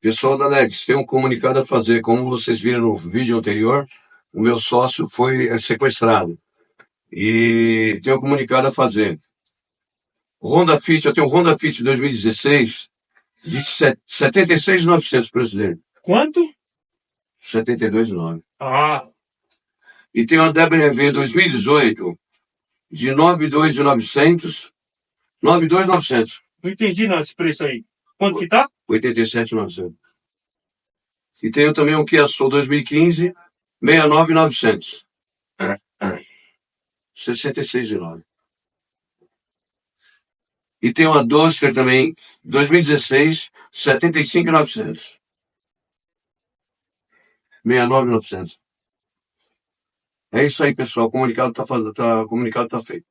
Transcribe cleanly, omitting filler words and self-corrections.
Pessoal da Lex, tem um comunicado a fazer. Como vocês viram no vídeo anterior, o meu sócio foi sequestrado. E tem um comunicado a fazer. Honda Fit, eu tenho um Honda Fit 2016 de 76.900 brasileiro. Quanto? 72.900. Ah, E tem uma WRV 2018 de 92.900. 92.900. não entendi não esse preço aí. Quanto que tá? 87.900. E tenho também um Kia Soul 2015, 69.900. 66.900. E tem uma Duster também, 2016, 75.900. 69.900. É isso aí, pessoal. O comunicado tá feito.